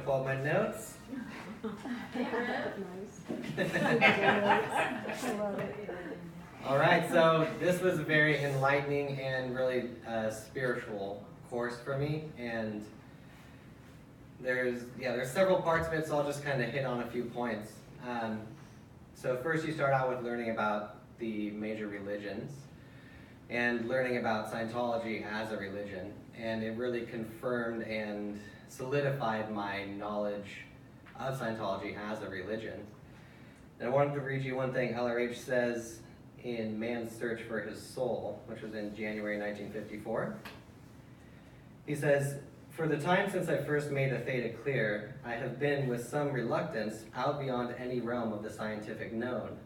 pull up my notes. All right, so this was a very enlightening and really spiritual course for me, and there's several parts of it, so I'll just kind of hit on a few points. So first you start out with learning about the major religions and learning about Scientology as a religion, and it really confirmed and solidified my knowledge of Scientology as a religion. And I wanted to read you one thing LRH says in Man's Search for His Soul, which was in January 1954. He says, "For the time since I first made a theta clear, I have been, with some reluctance, out beyond any realm of the scientific known.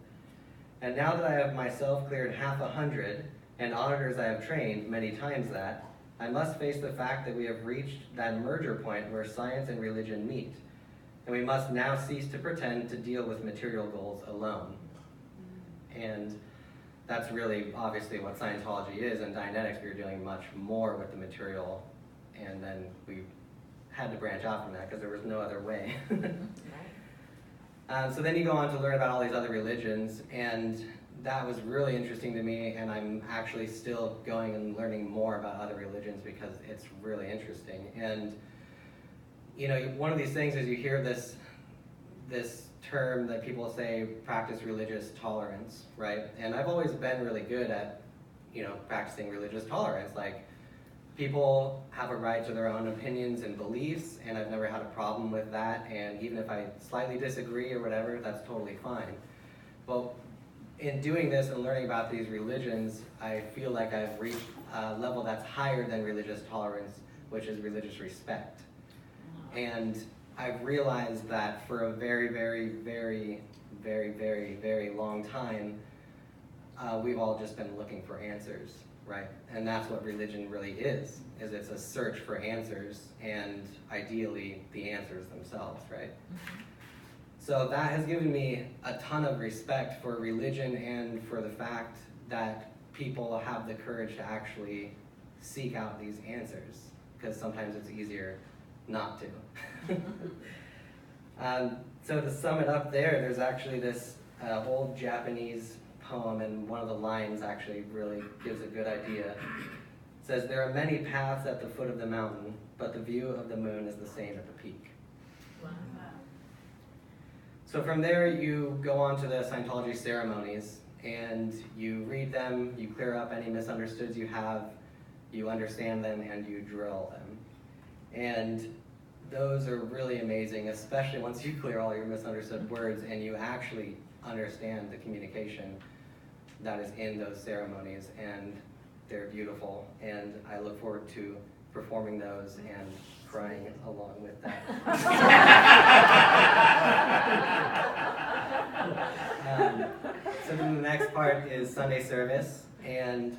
And now that I have myself cleared 100, and auditors I have trained many times that, I must face the fact that we have reached that merger point where science and religion meet, and we must now cease to pretend to deal with material goals alone." And that's really obviously what Scientology is. In Dianetics, we were dealing much more with the material, and then we had to branch out from that because there was no other way. So then you go on to learn about all these other religions, and that was really interesting to me, and I'm actually still going and learning more about other religions because it's really interesting. And you know, one of these things is you hear this term that people say, practice religious tolerance, right? And I've always been really good at, you know, practicing religious tolerance. Like, people have a right to their own opinions and beliefs, and I've never had a problem with that. And even if I slightly disagree or whatever, that's totally fine. But in doing this and learning about these religions, I feel like I've reached a level that's higher than religious tolerance, which is religious respect. And I've realized that for a very, very, very, very, very, very long time, we've all just been looking for answers, right? And that's what religion really is it's a search for answers, and ideally the answers themselves, right? So that has given me a ton of respect for religion and for the fact that people have the courage to actually seek out these answers, because sometimes it's easier not to. So to sum it up there's actually this old Japanese poem, and one of the lines actually really gives a good idea. It says, "There are many paths at the foot of the mountain, but the view of the moon is the same at the peak." Wow. So from there you go on to the Scientology ceremonies, and you read them, you clear up any misunderstoods you have, you understand them, and you drill them. And those are really amazing, especially once you clear all your misunderstood words and you actually understand the communication that is in those ceremonies, and they're beautiful. And I look forward to performing those and crying along with that. So then the next part is Sunday service, and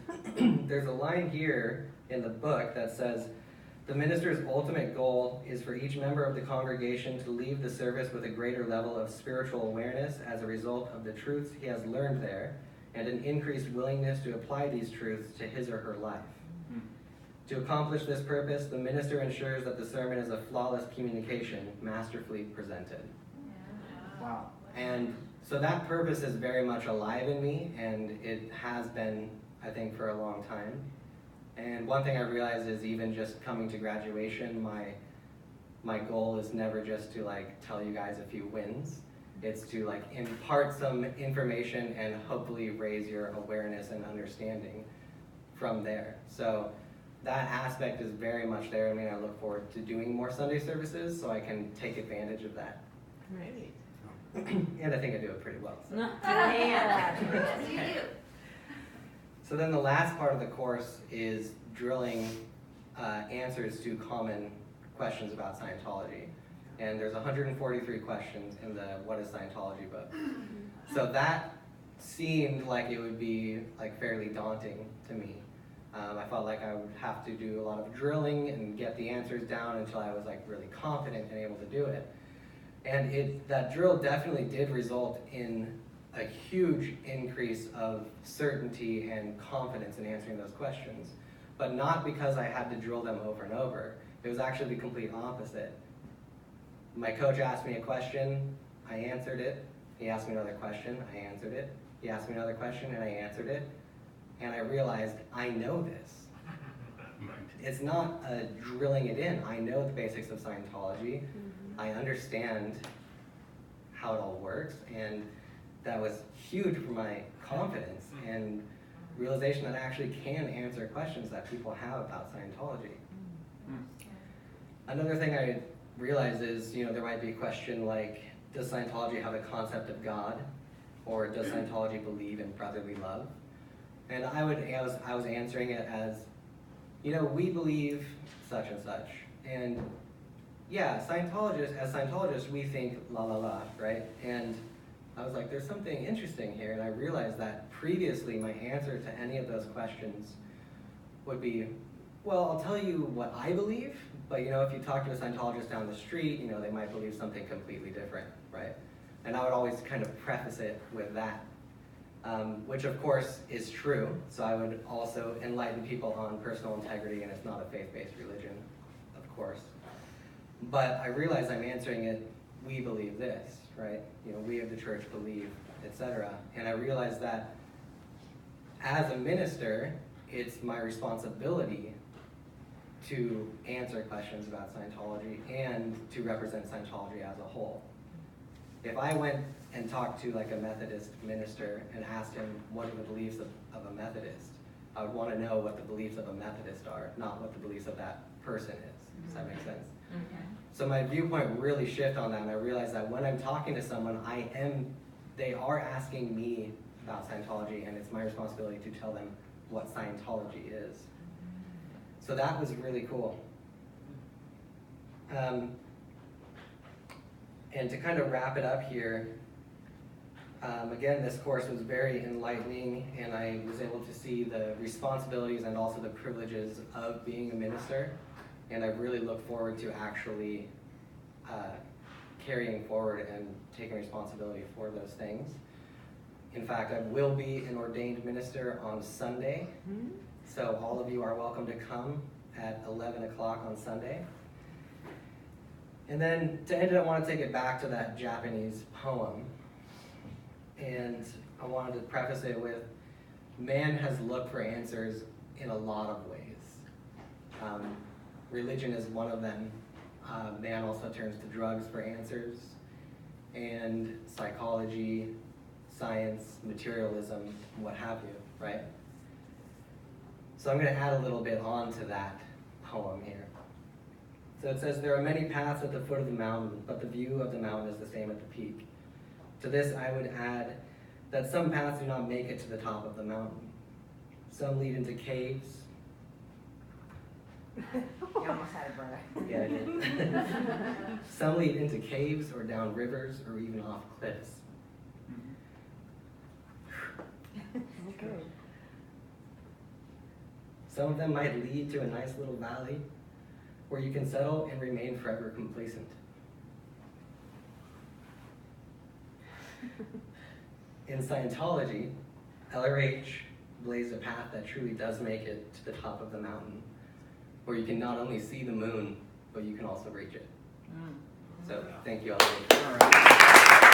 there's a line here in the book that says, "The minister's ultimate goal is for each member of the congregation to leave the service with a greater level of spiritual awareness as a result of the truths he has learned there, and an increased willingness to apply these truths to his or her life. To accomplish this purpose, the minister ensures that the sermon is a flawless communication, masterfully presented." Wow. And so that purpose is very much alive in me, and it has been, I think, for a long time. And one thing I realized is, even just coming to graduation, my goal is never just to like tell you guys a few wins. It's to like impart some information and hopefully raise your awareness and understanding from there. So that aspect is very much there. I mean, I look forward to doing more Sunday services so I can take advantage of that. Great. And I think I do it pretty well. So. Yes, you do. So then the last part of the course is drilling answers to common questions about Scientology. And there's 143 questions in the What is Scientology book. So that seemed like it would be like fairly daunting to me. I felt like I would have to do a lot of drilling and get the answers down until I was like really confident and able to do it. And that drill definitely did result in a huge increase of certainty and confidence in answering those questions. But not because I had to drill them over and over. It was actually the complete opposite. my coach asked me a question, I answered it. He asked me another question, I answered it. He asked me another question, and I answered it. And I realized, I know this. It's not drilling it in. I know the basics of Scientology. I understand how it all works, and that was huge for my confidence and realization that I actually can answer questions that people have about Scientology. Another thing I realized is, there might be a question like, does Scientology have a concept of God? Or does Scientology believe in brotherly love? And I was answering it as, we believe such and such. And yeah, Scientologists, we think la la la, right? And I was like, there's something interesting here. And I realized that previously my answer to any of those questions would be, well, I'll tell you what I believe, but if you talk to a Scientologist down the street, they might believe something completely different, right? And I would always kind of preface it with that, which of course is true. So I would also enlighten people on personal integrity, and it's not a faith-based religion, of course. But I realize I'm answering it, we believe this, right? We of the church believe, etc. And I realize that as a minister, it's my responsibility to answer questions about Scientology and to represent Scientology as a whole. If I went and talked to like a Methodist minister and asked him what are the beliefs of a Methodist, I would want to know what the beliefs of a Methodist are, not what the beliefs of that person is. Does that make sense? So my viewpoint really shifted on that, and I realized that when I'm talking to someone, they are asking me about Scientology, and it's my responsibility to tell them what Scientology is. So that was really cool. And to kind of wrap it up here, again, this course was very enlightening, and I was able to see the responsibilities and also the privileges of being a minister. And I really look forward to actually carrying forward and taking responsibility for those things. In fact, I will be an ordained minister on Sunday. So all of you are welcome to come at 11 o'clock on Sunday. And then to end it, I want to take it back to that Japanese poem. And I wanted to preface it with, man has looked for answers in a lot of ways. Religion is one of them. Man also turns to drugs for answers, and psychology, science, materialism, what have you, right? So I'm going to add a little bit on to that poem here. So it says, there are many paths at the foot of the mountain, but the view of the mountain is the same at the peak. To this I would add that some paths do not make it to the top of the mountain. Some lead into caves. You almost had it, brother. Yeah, I did. Some lead into caves or down rivers or even off cliffs. Okay. Some of them might lead to a nice little valley where you can settle and remain forever complacent. In Scientology, LRH blazed a path that truly does make it to the top of the mountain, where you can not only see the moon, but you can also reach it. So thank you all.